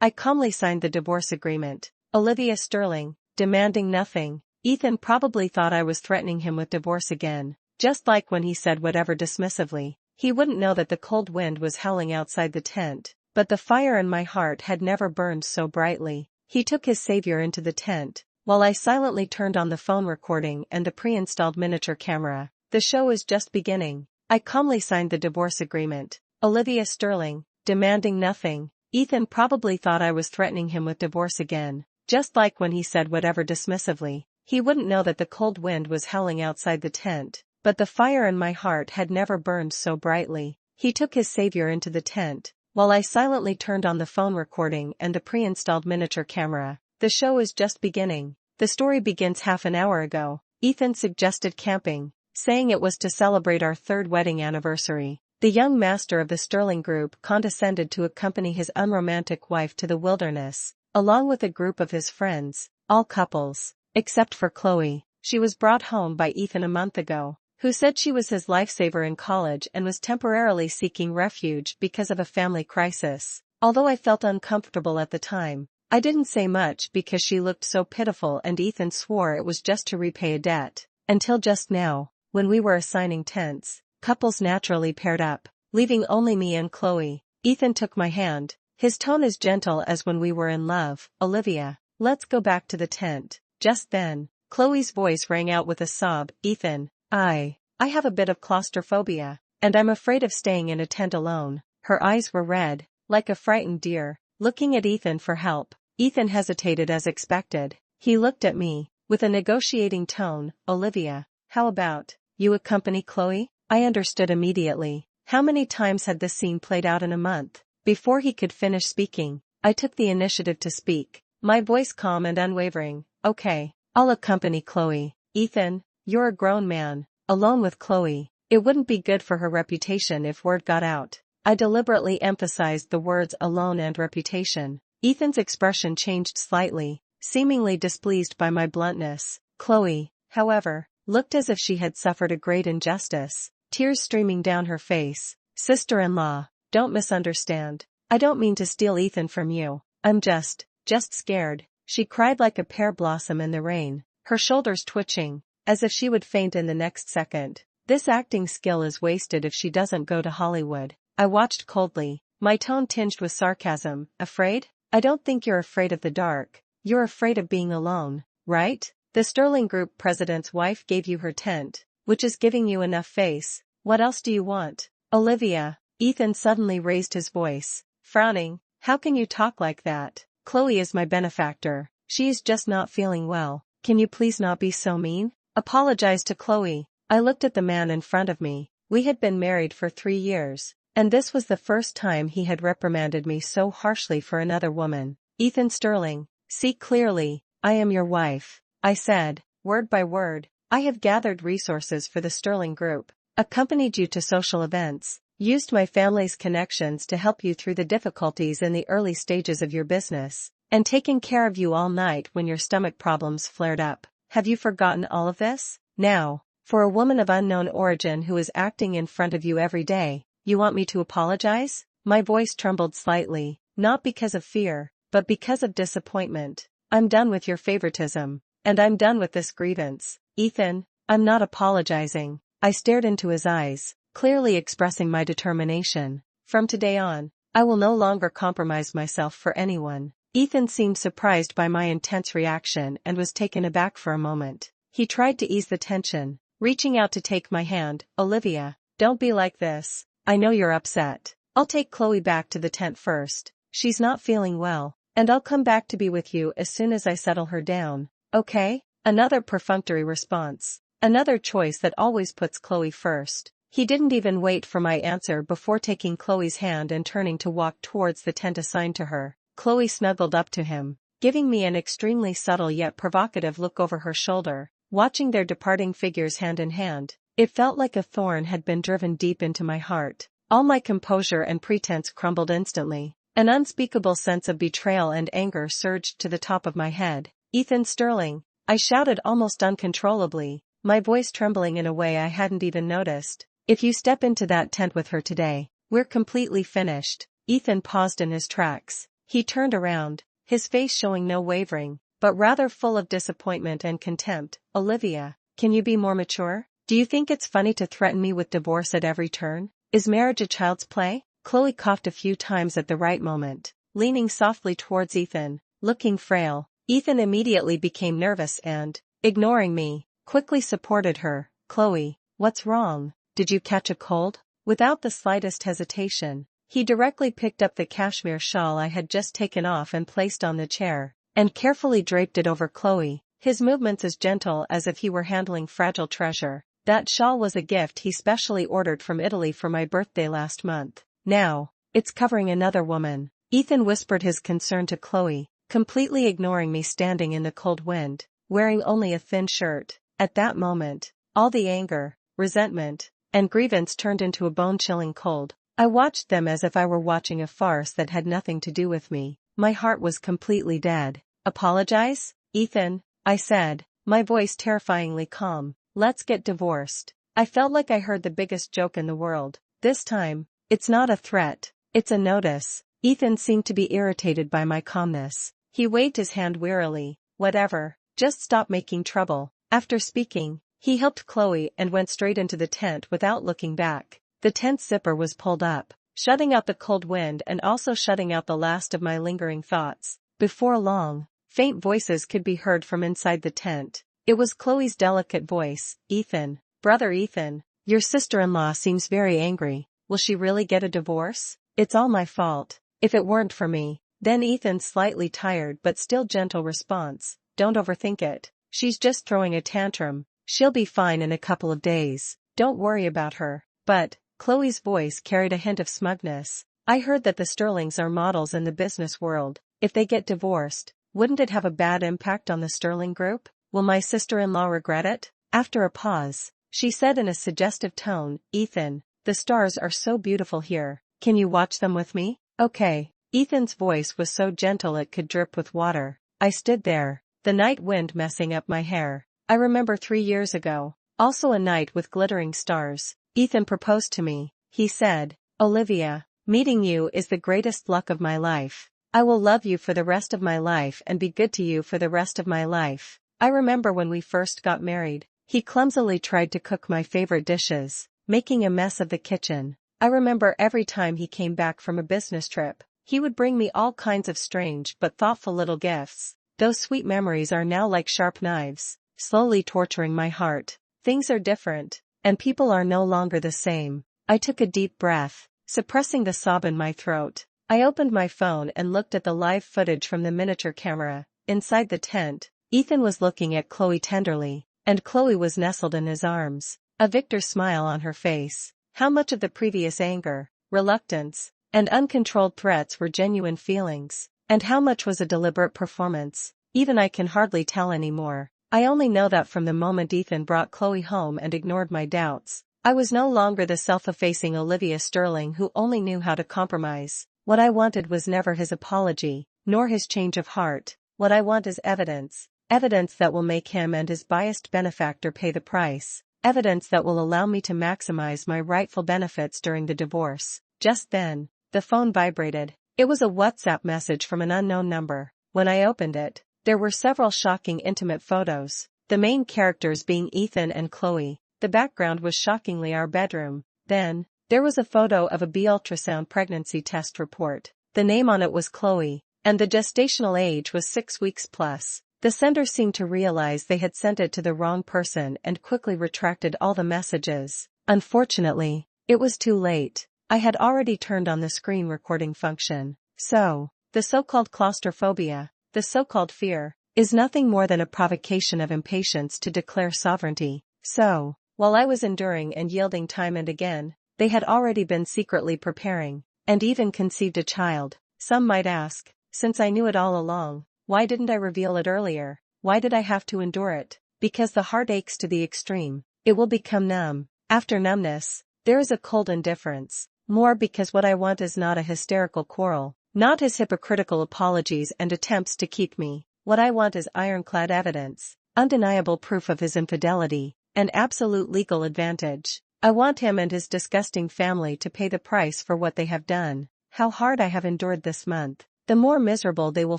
I calmly signed the divorce agreement. Olivia Sterling, demanding nothing. Ethan probably thought I was threatening him with divorce again, just like when he said whatever dismissively. He wouldn't know that the cold wind was howling outside the tent, but the fire in my heart had never burned so brightly. He took his savior into the tent, while I silently turned on the phone recording and the pre-installed miniature camera. The show is just beginning. I calmly signed the divorce agreement. Olivia Sterling, demanding nothing. Ethan probably thought I was threatening him with divorce again, just like when he said whatever dismissively. He wouldn't know that the cold wind was howling outside the tent, but the fire in my heart had never burned so brightly. He took his savior into the tent, while I silently turned on the phone recording and the pre-installed miniature camera. The show is just beginning. The story begins half an hour ago. Ethan suggested camping, saying it was to celebrate our 3rd wedding anniversary. The young master of the Sterling Group condescended to accompany his unromantic wife to the wilderness, along with a group of his friends, all couples, except for Chloe. She was brought home by Ethan a month ago, who said she was his lifesaver in college and was temporarily seeking refuge because of a family crisis. Although I felt uncomfortable at the time, I didn't say much because she looked so pitiful and Ethan swore it was just to repay a debt. Until just now, when we were assigning tents, couples naturally paired up, leaving only me and Chloe. Ethan took my hand. His tone as gentle as when we were in love. Olivia, let's go back to the tent. Just then, Chloe's voice rang out with a sob. Ethan, I have a bit of claustrophobia, and I'm afraid of staying in a tent alone. Her eyes were red, like a frightened deer, looking at Ethan for help. Ethan hesitated as expected. He looked at me, with a negotiating tone. Olivia, how about you accompany Chloe? I understood immediately. How many times had this scene played out in a month? Before he could finish speaking, I took the initiative to speak, my voice calm and unwavering. Okay, I'll accompany Chloe. Ethan, you're a grown man, alone with Chloe. It wouldn't be good for her reputation if word got out. I deliberately emphasized the words alone and reputation. Ethan's expression changed slightly, seemingly displeased by my bluntness. Chloe, however, looked as if she had suffered a great injustice, tears streaming down her face. Sister-in-law, don't misunderstand. I don't mean to steal Ethan from you. I'm just scared. She cried like a pear blossom in the rain, her shoulders twitching, as if she would faint in the next second. This acting skill is wasted if she doesn't go to Hollywood. I watched coldly, my tone tinged with sarcasm. Afraid? I don't think you're afraid of the dark. You're afraid of being alone, right? The Sterling Group president's wife gave you her tent, which is giving you enough face. What else do you want? Olivia, Ethan suddenly raised his voice, frowning. How can you talk like that? Chloe is my benefactor. She is just not feeling well. Can you please not be so mean? Apologize to Chloe. I looked at the man in front of me. We had been married for 3 years, and this was the first time he had reprimanded me so harshly for another woman. Ethan Sterling, see clearly, I am your wife, I said, word by word. I have gathered resources for the Sterling Group, accompanied you to social events, used my family's connections to help you through the difficulties in the early stages of your business, and taken care of you all night when your stomach problems flared up. Have you forgotten all of this? Now, for a woman of unknown origin who is acting in front of you every day, you want me to apologize? My voice trembled slightly, not because of fear, but because of disappointment. I'm done with your favoritism, and I'm done with this grievance. Ethan, I'm not apologizing. I stared into his eyes, clearly expressing my determination. From today on, I will no longer compromise myself for anyone. Ethan seemed surprised by my intense reaction and was taken aback for a moment. He tried to ease the tension, reaching out to take my hand. Olivia, don't be like this. I know you're upset. I'll take Chloe back to the tent first. She's not feeling well, and I'll come back to be with you as soon as I settle her down. Okay? Another perfunctory response. Another choice that always puts Chloe first. He didn't even wait for my answer before taking Chloe's hand and turning to walk towards the tent assigned to her. Chloe snuggled up to him, giving me an extremely subtle yet provocative look over her shoulder. Watching their departing figures hand in hand, it felt like a thorn had been driven deep into my heart. All my composure and pretense crumbled instantly. An unspeakable sense of betrayal and anger surged to the top of my head. Ethan Sterling, I shouted almost uncontrollably, my voice trembling in a way I hadn't even noticed. If you step into that tent with her today, we're completely finished. Ethan paused in his tracks, He turned around, his face showing no wavering, but rather full of disappointment and contempt. Olivia, can you be more mature? Do you think it's funny to threaten me with divorce at every turn? Is marriage a child's play? Chloe coughed a few times at the right moment, leaning softly towards Ethan, looking frail. Ethan immediately became nervous and, ignoring me, quickly supported her. Chloe, what's wrong? Did you catch a cold? Without the slightest hesitation, he directly picked up the cashmere shawl I had just taken off and placed on the chair, and carefully draped it over Chloe, his movements as gentle as if he were handling fragile treasure. That shawl was a gift he specially ordered from Italy for my birthday last month. Now, it's covering another woman. Ethan whispered his concern to Chloe, completely ignoring me standing in the cold wind, wearing only a thin shirt. At that moment, all the anger, resentment, and grievance turned into a bone-chilling cold. I watched them as if I were watching a farce that had nothing to do with me. My heart was completely dead. Apologize, Ethan, I said, my voice terrifyingly calm. Let's get divorced. I felt like I heard the biggest joke in the world. This time, it's not a threat, it's a notice. Ethan seemed to be irritated by my calmness. He waved his hand wearily. Whatever, just stop making trouble. After speaking, he helped Chloe and went straight into the tent without looking back. The tent zipper was pulled up, shutting out the cold wind and also shutting out the last of my lingering thoughts. Before long, faint voices could be heard from inside the tent. It was Chloe's delicate voice. Ethan, brother Ethan, your sister-in-law seems very angry. Will she really get a divorce? It's all my fault. If it weren't for me. Then Ethan's slightly tired but still gentle response. Don't overthink it. She's just throwing a tantrum. She'll be fine in a couple of days. Don't worry about her. But, Chloe's voice carried a hint of smugness. I heard that the Sterlings are models in the business world. If they get divorced, wouldn't it have a bad impact on the Sterling Group? Will my sister-in-law regret it? After a pause, she said in a suggestive tone, Ethan, the stars are so beautiful here. Can you watch them with me? Okay. Ethan's voice was so gentle it could drip with water. I stood there, the night wind messing up my hair. I remember 3 years ago, also a night with glittering stars. Ethan proposed to me. He said, Olivia, meeting you is the greatest luck of my life. I will love you for the rest of my life and be good to you for the rest of my life. I remember when we first got married, he clumsily tried to cook my favorite dishes, making a mess of the kitchen. I remember every time he came back from a business trip, he would bring me all kinds of strange but thoughtful little gifts. Those sweet memories are now like sharp knives, slowly torturing my heart. Things are different, and people are no longer the same. I took a deep breath, suppressing the sob in my throat. I opened my phone and looked at the live footage from the miniature camera. Inside the tent, Ethan was looking at Chloe tenderly, and Chloe was nestled in his arms, a victor smile on her face. How much of the previous anger, reluctance, and uncontrolled threats were genuine feelings, and how much was a deliberate performance? Even I can hardly tell anymore. I only know that from the moment Ethan brought Chloe home and ignored my doubts, I was no longer the self-effacing Olivia Sterling who only knew how to compromise. What I wanted was never his apology, nor his change of heart. What I want is evidence. Evidence that will make him and his biased benefactor pay the price. Evidence that will allow me to maximize my rightful benefits during the divorce. Just then, the phone vibrated. It was a WhatsApp message from an unknown number. When I opened it, there were several shocking intimate photos, the main characters being Ethan and Chloe. The background was shockingly our bedroom. Then, there was a photo of a B-ultrasound pregnancy test report. The name on it was Chloe, and the gestational age was 6 weeks plus. The sender seemed to realize they had sent it to the wrong person and quickly retracted all the messages. Unfortunately, it was too late. I had already turned on the screen recording function. So, the so-called claustrophobia, the so-called fear, is nothing more than a provocation of impatience to declare sovereignty. So, while I was enduring and yielding time and again, they had already been secretly preparing, and even conceived a child. Some might ask, since I knew it all along, why didn't I reveal it earlier? Why did I have to endure it? Because the heart aches to the extreme. It will become numb. After numbness, there is a cold indifference. More because what I want is not a hysterical quarrel, not his hypocritical apologies and attempts to keep me. What I want is ironclad evidence, undeniable proof of his infidelity, and absolute legal advantage. I want him and his disgusting family to pay the price for what they have done. How hard I have endured this month. the more miserable they will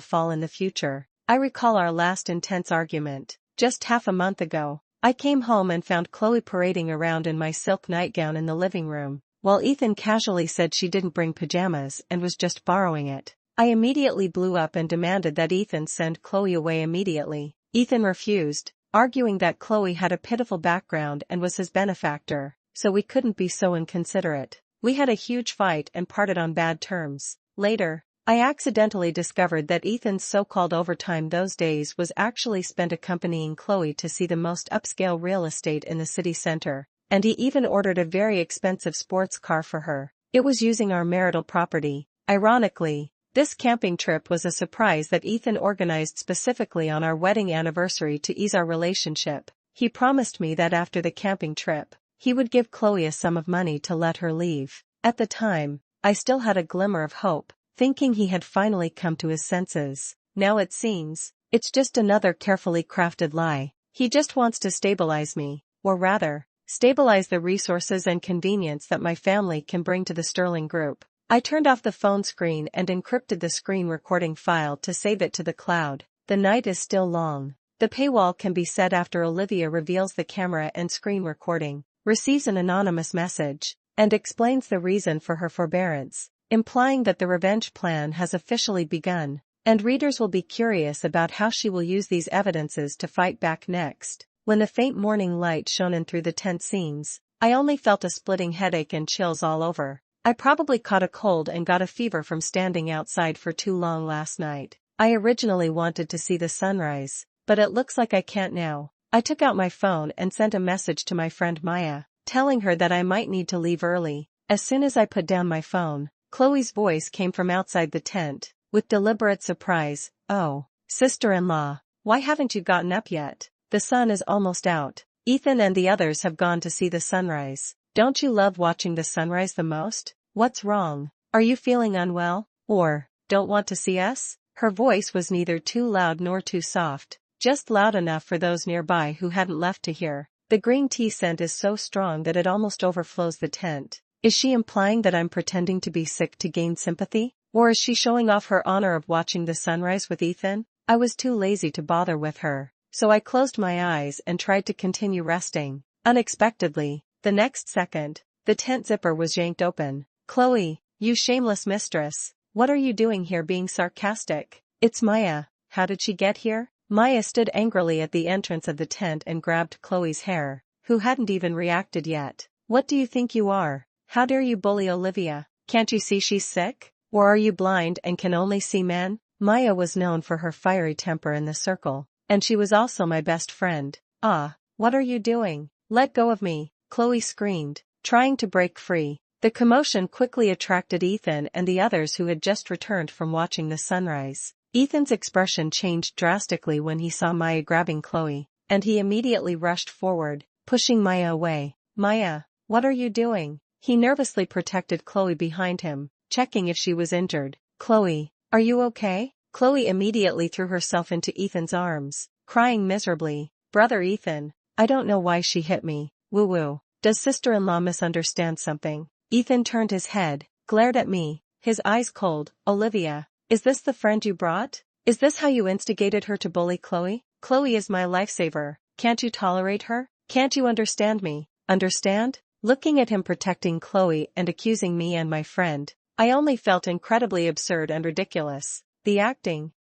fall in the future. I recall our last intense argument. Just half a month ago, I came home and found Chloe parading around in my silk nightgown in the living room, while Ethan casually said she didn't bring pajamas and was just borrowing it. I immediately blew up and demanded that Ethan send Chloe away immediately. Ethan refused, arguing that Chloe had a pitiful background and was his benefactor, so we couldn't be so inconsiderate. We had a huge fight and parted on bad terms. Later, I accidentally discovered that Ethan's so-called overtime those days was actually spent accompanying Chloe to see the most upscale real estate in the city center, and he even ordered a very expensive sports car for her. It was using our marital property. Ironically, this camping trip was a surprise that Ethan organized specifically on our wedding anniversary to ease our relationship. He promised me that after the camping trip, he would give Chloe a sum of money to let her leave. At the time, I still had a glimmer of hope, thinking he had finally come to his senses. Now it seems, it's just another carefully crafted lie. He just wants to stabilize me, or rather, stabilize the resources and convenience that my family can bring to the Sterling Group. I turned off the phone screen and encrypted the screen recording file to save it to the cloud. The night is still long. The paywall can be set after Olivia reveals the camera and screen recording, receives an anonymous message, and explains the reason for her forbearance, implying that the revenge plan has officially begun, and readers will be curious about how she will use these evidences to fight back next. When the faint morning light shone in through the tent scenes, I only felt a splitting headache and chills all over. I probably caught a cold and got a fever from standing outside for too long last night. I originally wanted to see the sunrise, but it looks like I can't now. I took out my phone and sent a message to my friend Maya, telling her that I might need to leave early. As soon as I put down my phone, Chloe's voice came from outside the tent, with deliberate surprise. "Oh, sister-in-law, why haven't you gotten up yet? The sun is almost out. Ethan and the others have gone to see the sunrise. Don't you love watching the sunrise the most? What's wrong? Are you feeling unwell? Or, don't want to see us?" Her voice was neither too loud nor too soft, just loud enough for those nearby who hadn't left to hear. The green tea scent is so strong that it almost overflows the tent. Is she implying that I'm pretending to be sick to gain sympathy? Or is she showing off her honor of watching the sunrise with Ethan? I was too lazy to bother with her, so I closed my eyes and tried to continue resting. Unexpectedly, the next second, the tent zipper was yanked open. "Chloe, you shameless mistress, what are you doing here being sarcastic?" "It's Maya. How did she get here?" Maya stood angrily at the entrance of the tent and grabbed Chloe's hair, who hadn't even reacted yet. "What do you think you are? How dare you bully Olivia? Can't you see she's sick? Or are you blind and can only see men?" Maya was known for her fiery temper in the circle, and she was also my best friend. "Ah, what are you doing? Let go of me," Chloe screamed, trying to break free. The commotion quickly attracted Ethan and the others who had just returned from watching the sunrise. Ethan's expression changed drastically when he saw Maya grabbing Chloe, and he immediately rushed forward, pushing Maya away. "Maya, what are you doing?" He nervously protected Chloe behind him, checking if she was injured. "Chloe, are you okay?" Chloe immediately threw herself into Ethan's arms, crying miserably. "Brother Ethan, I don't know why she hit me. Woo-woo. Does sister-in-law misunderstand something?" Ethan turned his head, glared at me, his eyes cold. "Olivia, is this the friend you brought? Is this how you instigated her to bully Chloe? Chloe is my lifesaver. Can't you tolerate her? Can't you understand me? Understand?" Looking at him protecting Chloe and accusing me and my friend, I only felt incredibly absurd and ridiculous. The acting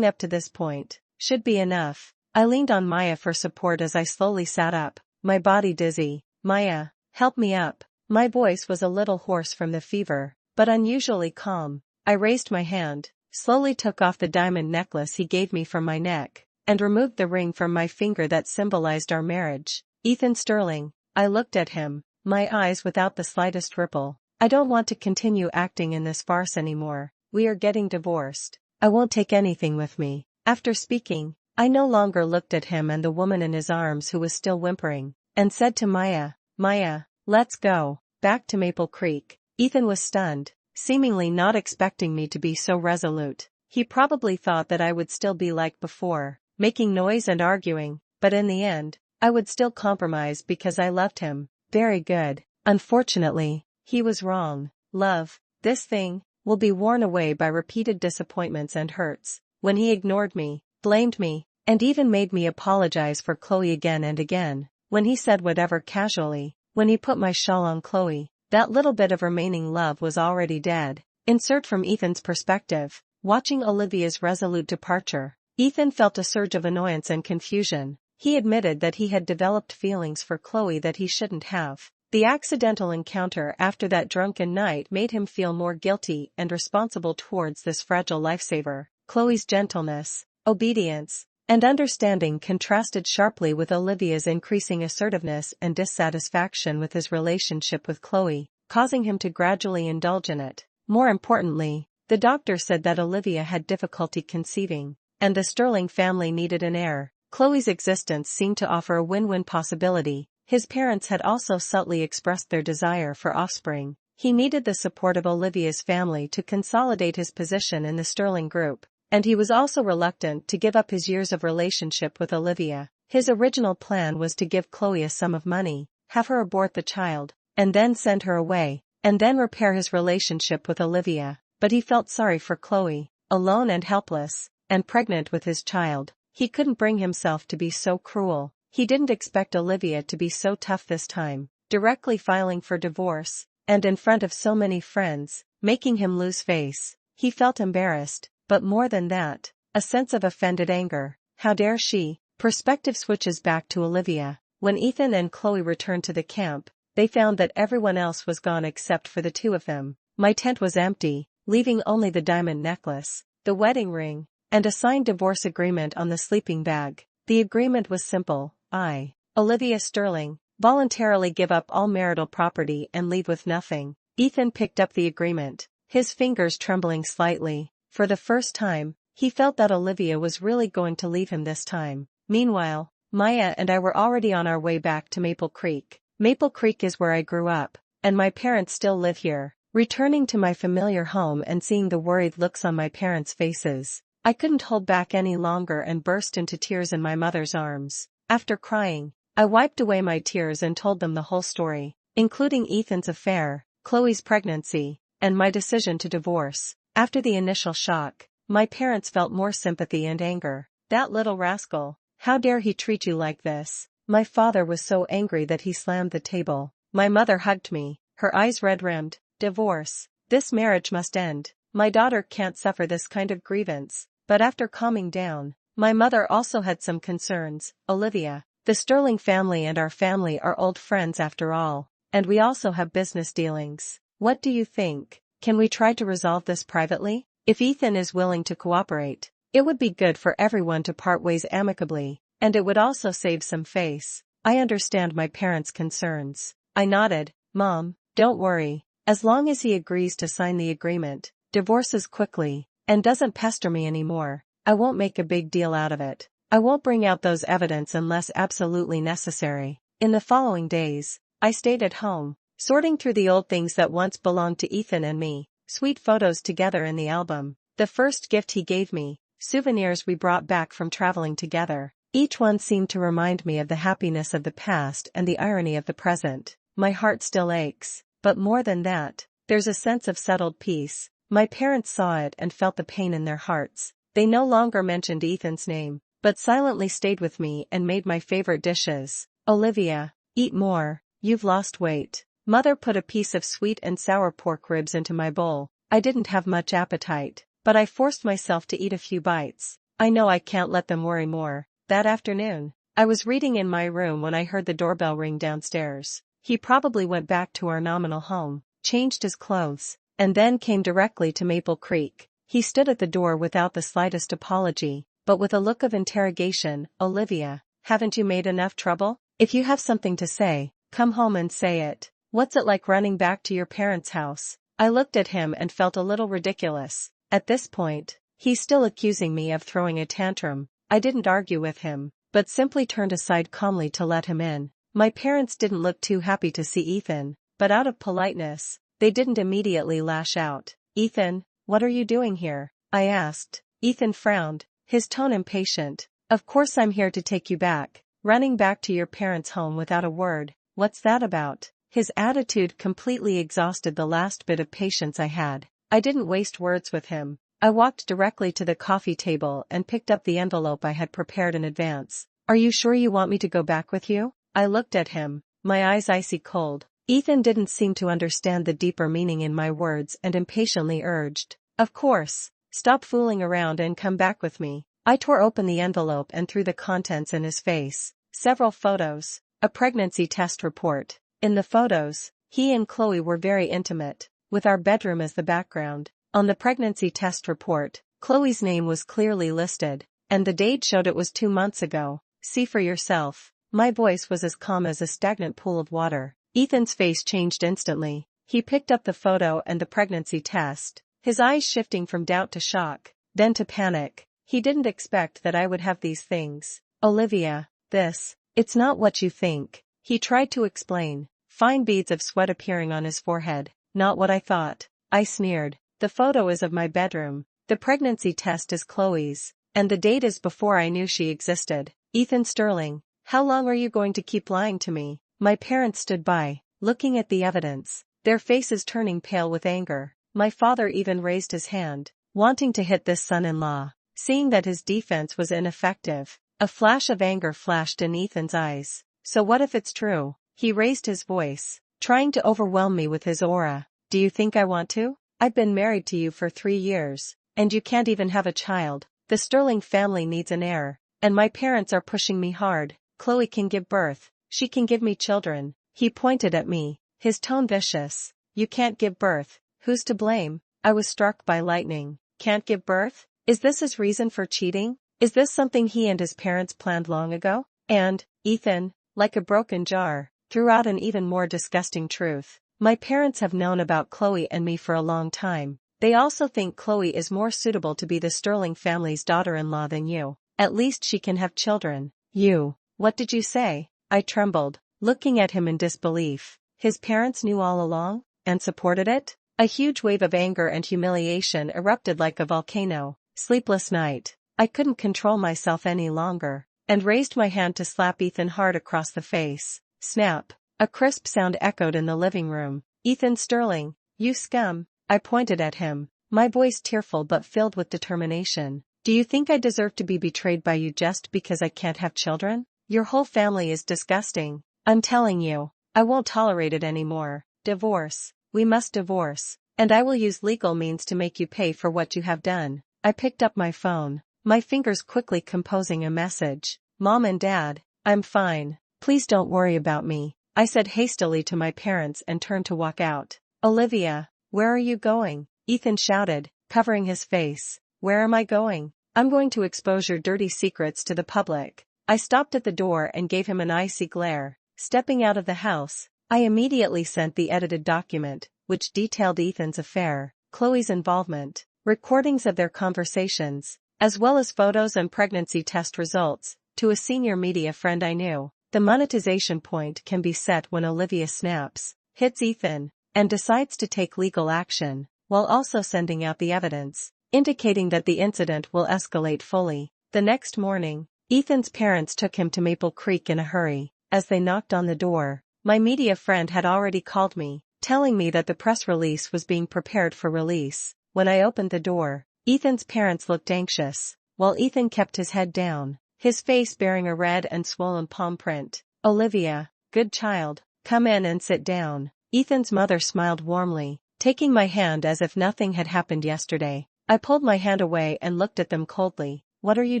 up to this point, should be enough. I leaned on Maya for support as I slowly sat up, my body dizzy. "Maya, help me up." My voice was a little hoarse from the fever, but unusually calm. I raised my hand, slowly took off the diamond necklace he gave me from my neck, and removed the ring from my finger that symbolized our marriage. "Ethan Sterling," I looked at him, my eyes without the slightest ripple. "I don't want to continue acting in this farce anymore. We are getting divorced. I won't take anything with me." After speaking, I no longer looked at him and the woman in his arms who was still whimpering, and said to Maya, "Maya, let's go back to Maple Creek." Ethan was stunned, seemingly not expecting me to be so resolute. He probably thought that I would still be like before, making noise and arguing, but in the end, I would still compromise because I loved him. Very good. Unfortunately, he was wrong. Love, this thing, will be worn away by repeated disappointments and hurts. When he ignored me, blamed me, and even made me apologize for Chloe again and again. When he said whatever casually. When he put my shawl on Chloe. That little bit of remaining love was already dead. Insert from Ethan's perspective. Watching Olivia's resolute departure, Ethan felt a surge of annoyance and confusion. He admitted that he had developed feelings for Chloe that he shouldn't have. The accidental encounter after that drunken night made him feel more guilty and responsible towards this fragile lifesaver. Chloe's gentleness, obedience, and understanding contrasted sharply with Olivia's increasing assertiveness and dissatisfaction with his relationship with Chloe, causing him to gradually indulge in it. More importantly, the doctor said that Olivia had difficulty conceiving, and the Sterling family needed an heir. Chloe's existence seemed to offer a win-win possibility. His parents had also subtly expressed their desire for offspring. He needed the support of Olivia's family to consolidate his position in the Sterling group, and he was also reluctant to give up his years of relationship with Olivia. His original plan was to give Chloe a sum of money, have her abort the child, and then send her away, and then repair his relationship with Olivia. But he felt sorry for Chloe, alone and helpless, and pregnant with his child. He couldn't bring himself to be so cruel. He didn't expect Olivia to be so tough this time, directly filing for divorce, and in front of so many friends, making him lose face. He felt embarrassed, but more than that, a sense of offended anger. How dare she? Perspective switches back to Olivia. When Ethan and Chloe returned to the camp, they found that everyone else was gone except for the two of them. My tent was empty, leaving only the diamond necklace, the wedding ring, and a signed divorce agreement on the sleeping bag. The agreement was simple. I, Olivia Sterling, voluntarily give up all marital property and leave with nothing. Ethan picked up the agreement, his fingers trembling slightly. For the first time, he felt that Olivia was really going to leave him this time. Meanwhile, Maya and I were already on our way back to Maple Creek. Maple Creek is where I grew up, and my parents still live here. Returning to my familiar home and seeing the worried looks on my parents' faces, I couldn't hold back any longer and burst into tears in my mother's arms. After crying, I wiped away my tears and told them the whole story, including Ethan's affair, Chloe's pregnancy, and my decision to divorce. After the initial shock, my parents felt more sympathy and anger. That little rascal, how dare he treat you like this? My father was so angry that he slammed the table. My mother hugged me, her eyes red-rimmed. Divorce. This marriage must end. My daughter can't suffer this kind of grievance. But after calming down, my mother also had some concerns. Olivia, the Sterling family and our family are old friends after all, and we also have business dealings. What do you think? Can we try to resolve this privately? If Ethan is willing to cooperate, it would be good for everyone to part ways amicably, and it would also save some face. I understand my parents' concerns. I nodded. Mom, don't worry. As long as he agrees to sign the agreement, divorces quickly, and doesn't pester me anymore, I won't make a big deal out of it. I won't bring out those evidence unless absolutely necessary. In the following days, I stayed at home, sorting through the old things that once belonged to Ethan and me, sweet photos together in the album, the first gift he gave me, souvenirs we brought back from traveling together. Each one seemed to remind me of the happiness of the past and the irony of the present. My heart still aches. But more than that, there's a sense of settled peace. My parents saw it and felt the pain in their hearts. They no longer mentioned Ethan's name, but silently stayed with me and made my favorite dishes. Olivia, eat more, you've lost weight. Mother put a piece of sweet and sour pork ribs into my bowl. I didn't have much appetite, but I forced myself to eat a few bites. I know I can't let them worry more. That afternoon, I was reading in my room when I heard the doorbell ring downstairs. He probably went back to our nominal home, changed his clothes, and then came directly to Maple Creek. He stood at the door without the slightest apology, but with a look of interrogation. Olivia, haven't you made enough trouble? If you have something to say, come home and say it. What's it like running back to your parents' house? I looked at him and felt a little ridiculous. At this point, he's still accusing me of throwing a tantrum. I didn't argue with him, but simply turned aside calmly to let him in. My parents didn't look too happy to see Ethan, but out of politeness, they didn't immediately lash out. Ethan, what are you doing here? I asked. Ethan frowned, his tone impatient. Of course I'm here to take you back. Running back to your parents' home without a word. What's that about? His attitude completely exhausted the last bit of patience I had. I didn't waste words with him. I walked directly to the coffee table and picked up the envelope I had prepared in advance. Are you sure you want me to go back with you? I looked at him, my eyes icy cold. Ethan didn't seem to understand the deeper meaning in my words and impatiently urged. Of course. Stop fooling around and come back with me. I tore open the envelope and threw the contents in his face. Several photos. A pregnancy test report. In the photos, he and Chloe were very intimate, with our bedroom as the background. On the pregnancy test report, Chloe's name was clearly listed, and the date showed it was 2 months ago. See for yourself. My voice was as calm as a stagnant pool of water. Ethan's face changed instantly. He picked up the photo and the pregnancy test, his eyes shifting from doubt to shock, then to panic. He didn't expect that I would have these things. Olivia, it's not what you think. He tried to explain, fine beads of sweat appearing on his forehead. Not what I thought. I sneered. The photo is of my bedroom. The pregnancy test is Chloe's, and the date is before I knew she existed. Ethan Sterling, how long are you going to keep lying to me? My parents stood by, looking at the evidence, their faces turning pale with anger. My father even raised his hand, wanting to hit this son-in-law. Seeing that his defense was ineffective, a flash of anger flashed in Ethan's eyes. So what if it's true? He raised his voice, trying to overwhelm me with his aura. Do you think I want to? I've been married to you for 3 years, and you can't even have a child. The Sterling family needs an heir, and my parents are pushing me hard. Chloe can give birth. She can give me children. He pointed at me, his tone vicious. You can't give birth. Who's to blame? I was struck by lightning. Can't give birth? Is this his reason for cheating? Is this something he and his parents planned long ago? And, Ethan, like a broken jar, threw out an even more disgusting truth. My parents have known about Chloe and me for a long time. They also think Chloe is more suitable to be the Sterling family's daughter-in-law than you. At least she can have children. You. What did you say? I trembled, looking at him in disbelief. His parents knew all along, and supported it? A huge wave of anger and humiliation erupted like a volcano. Sleepless night. I couldn't control myself any longer, and raised my hand to slap Ethan hard across the face. Snap. A crisp sound echoed in the living room. Ethan Sterling, you scum. I pointed at him, my voice tearful but filled with determination. Do you think I deserve to be betrayed by you just because I can't have children? Your whole family is disgusting. I'm telling you, I won't tolerate it anymore. Divorce. We must divorce, and I will use legal means to make you pay for what you have done. I picked up my phone, my fingers quickly composing a message. Mom and Dad, I'm fine. Please don't worry about me, I said hastily to my parents and turned to walk out. Olivia, where are you going? Ethan shouted, covering his face. Where am I going? I'm going to expose your dirty secrets to the public. I stopped at the door and gave him an icy glare. Stepping out of the house, I immediately sent the edited document, which detailed Ethan's affair, Chloe's involvement, recordings of their conversations, as well as photos and pregnancy test results, to a senior media friend I knew. The monetization point can be set when Olivia snaps, hits Ethan, and decides to take legal action, while also sending out the evidence, indicating that the incident will escalate fully. The next morning, Ethan's parents took him to Maple Creek in a hurry. As they knocked on the door, my media friend had already called me, telling me that the press release was being prepared for release. When I opened the door, Ethan's parents looked anxious, while Ethan kept his head down, his face bearing a red and swollen palm print. Olivia, good child, come in and sit down. Ethan's mother smiled warmly, taking my hand as if nothing had happened yesterday. I pulled my hand away and looked at them coldly. What are you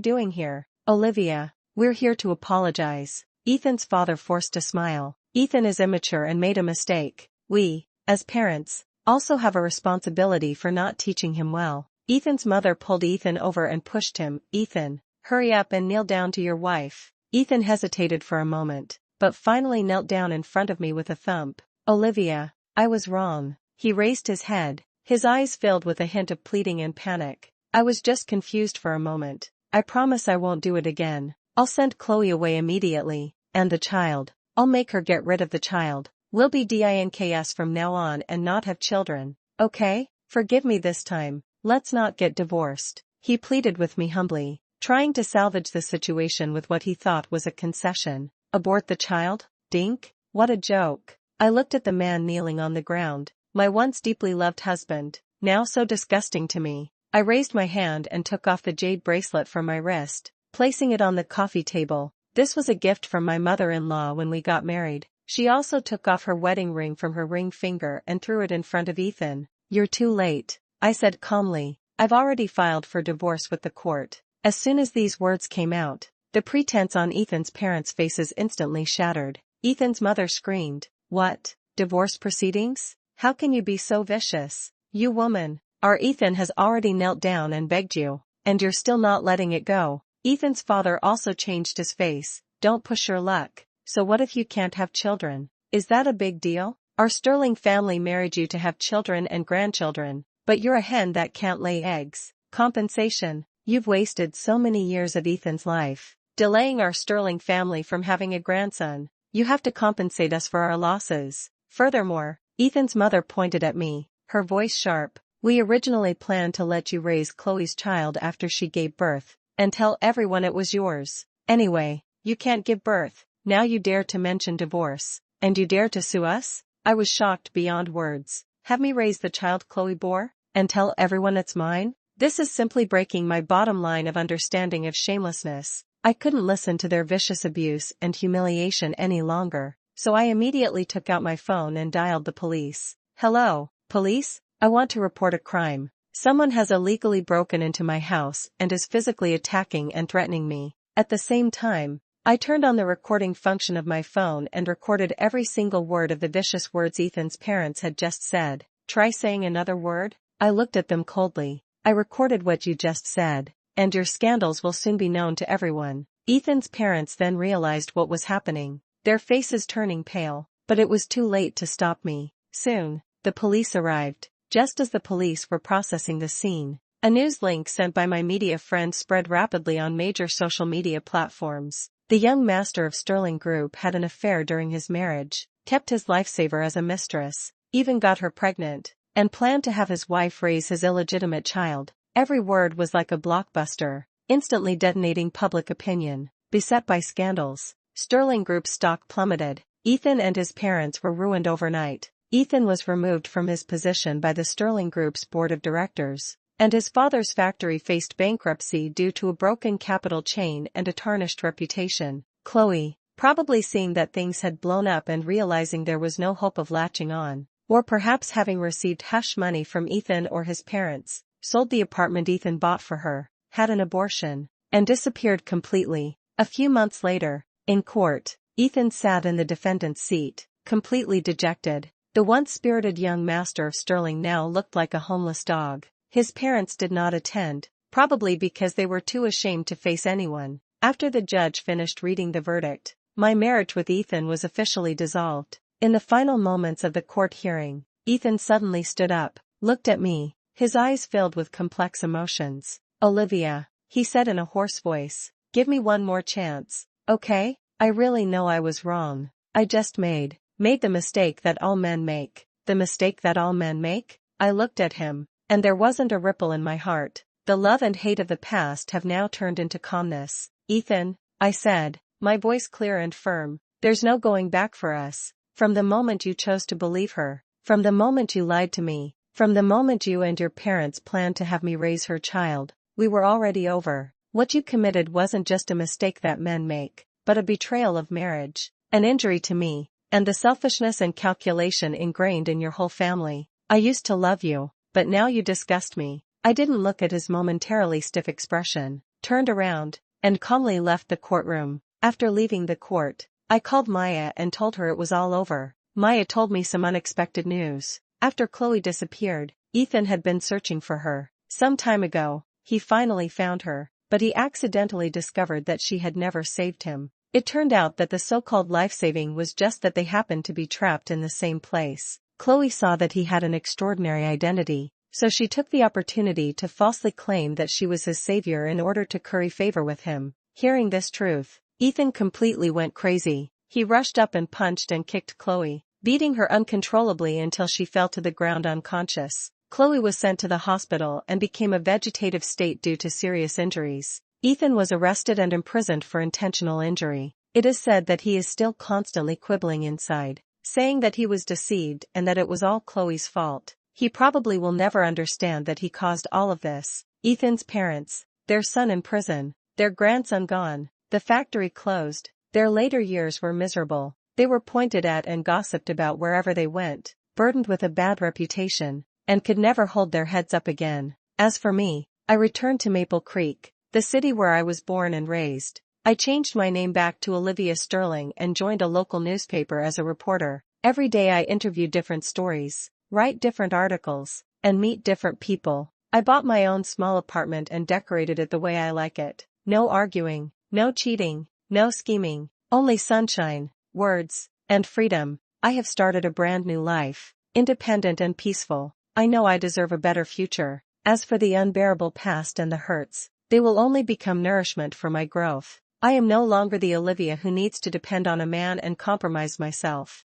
doing here? Olivia, we're here to apologize. Ethan's father forced a smile. Ethan is immature and made a mistake. We, as parents, also have a responsibility for not teaching him well. Ethan's mother pulled Ethan over and pushed him. Ethan, hurry up and kneel down to your wife. Ethan hesitated for a moment, but finally knelt down in front of me with a thump. Olivia, I was wrong. He raised his head, his eyes filled with a hint of pleading and panic. I was just confused for a moment. I promise I won't do it again. I'll send Chloe away immediately, and the child. I'll make her get rid of the child. We'll be dinks from now on and not have children. Okay? Forgive me this time. Let's not get divorced. He pleaded with me humbly, trying to salvage the situation with what he thought was a concession. Abort the child? Dink? What a joke. I looked at the man kneeling on the ground, my once deeply loved husband. now so disgusting to me. I raised my hand and took off the jade bracelet from my wrist, placing it on the coffee table. This was a gift from my mother-in-law when we got married. She also took off her wedding ring from her ring finger and threw it in front of Ethan. You're too late, I said calmly. I've already filed for divorce with the court. As soon as these words came out, the pretense on Ethan's parents' faces instantly shattered. Ethan's mother screamed, "What? Divorce proceedings? How can you be so vicious? You woman!" Our Ethan has already knelt down and begged you, and you're still not letting it go. Ethan's father also changed his face. Don't push your luck. So what if you can't have children? Is that a big deal? Our Sterling family married you to have children and grandchildren, but you're a hen that can't lay eggs. Compensation. You've wasted so many years of Ethan's life, delaying our Sterling family from having a grandson. You have to compensate us for our losses. Furthermore, Ethan's mother pointed at me, her voice sharp. We originally planned to let you raise Chloe's child after she gave birth, and tell everyone it was yours. Anyway, you can't give birth. Now you dare to mention divorce, and you dare to sue us? I was shocked beyond words. Have me raise the child Chloe bore, and tell everyone it's mine? This is simply breaking my bottom line of understanding of shamelessness. I couldn't listen to their vicious abuse and humiliation any longer, so I immediately took out my phone and dialed the police. Hello, police? I want to report a crime. Someone has illegally broken into my house and is physically attacking and threatening me. At the same time, I turned on the recording function of my phone and recorded every single word of the vicious words Ethan's parents had just said. Try saying another word? I looked at them coldly. I recorded what you just said, and your scandals will soon be known to everyone. Ethan's parents then realized what was happening, their faces turning pale, but it was too late to stop me. Soon, the police arrived. Just as the police were processing the scene, a news link sent by my media friend spread rapidly on major social media platforms. The young master of Sterling Group had an affair during his marriage, kept his lifesaver as a mistress, even got her pregnant, and planned to have his wife raise his illegitimate child. Every word was like a blockbuster, instantly detonating public opinion. Beset by scandals, Sterling Group's stock plummeted. Ethan and his parents were ruined overnight. Ethan was removed from his position by the Sterling Group's board of directors, and his father's factory faced bankruptcy due to a broken capital chain and a tarnished reputation. Chloe, probably seeing that things had blown up and realizing there was no hope of latching on, or perhaps having received hush money from Ethan or his parents, sold the apartment Ethan bought for her, had an abortion, and disappeared completely. A few months later, in court, Ethan sat in the defendant's seat, completely dejected. The once spirited young master of Sterling now looked like a homeless dog. His parents did not attend, probably because they were too ashamed to face anyone. After the judge finished reading the verdict, my marriage with Ethan was officially dissolved. In the final moments of the court hearing, Ethan suddenly stood up, looked at me, his eyes filled with complex emotions. "Olivia," he said in a hoarse voice, "give me one more chance, okay? I really know I was wrong. I just made the mistake that all men make." The mistake that all men make? I looked at him, and there wasn't a ripple in my heart. The love and hate of the past have now turned into calmness. "Ethan," I said, my voice clear and firm, "there's no going back for us. From the moment you chose to believe her, from the moment you lied to me, from the moment you and your parents planned to have me raise her child, we were already over. What you committed wasn't just a mistake that men make, but a betrayal of marriage, an injury to me, and the selfishness and calculation ingrained in your whole family. I used to love you, but now you disgust me." I didn't look at his momentarily stiff expression, turned around, and calmly left the courtroom. After leaving the court, I called Maya and told her it was all over. Maya told me some unexpected news. After Chloe disappeared, Ethan had been searching for her. Some time ago, he finally found her, but he accidentally discovered that she had never saved him. It turned out that the so-called life-saving was just that they happened to be trapped in the same place. Chloe saw that he had an extraordinary identity, so she took the opportunity to falsely claim that she was his savior in order to curry favor with him. Hearing this truth, Ethan completely went crazy. He rushed up and punched and kicked Chloe, beating her uncontrollably until she fell to the ground unconscious. Chloe was sent to the hospital and became a vegetative state due to serious injuries. Ethan was arrested and imprisoned for intentional injury. It is said that he is still constantly quibbling inside, saying that he was deceived and that it was all Chloe's fault. He probably will never understand that he caused all of this. Ethan's parents, their son in prison, their grandson gone, the factory closed, their later years were miserable. They were pointed at and gossiped about wherever they went, burdened with a bad reputation, and could never hold their heads up again. As for me, I returned to Maple Creek, the city where I was born and raised. I changed my name back to Olivia Sterling and joined a local newspaper as a reporter. Every day I interview different stories, write different articles, and meet different people. I bought my own small apartment and decorated it the way I like it. No arguing, no cheating, no scheming, only sunshine, words, and freedom. I have started a brand new life, independent and peaceful. I know I deserve a better future. As for the unbearable past and the hurts, they will only become nourishment for my growth. I am no longer the Olivia who needs to depend on a man and compromise myself.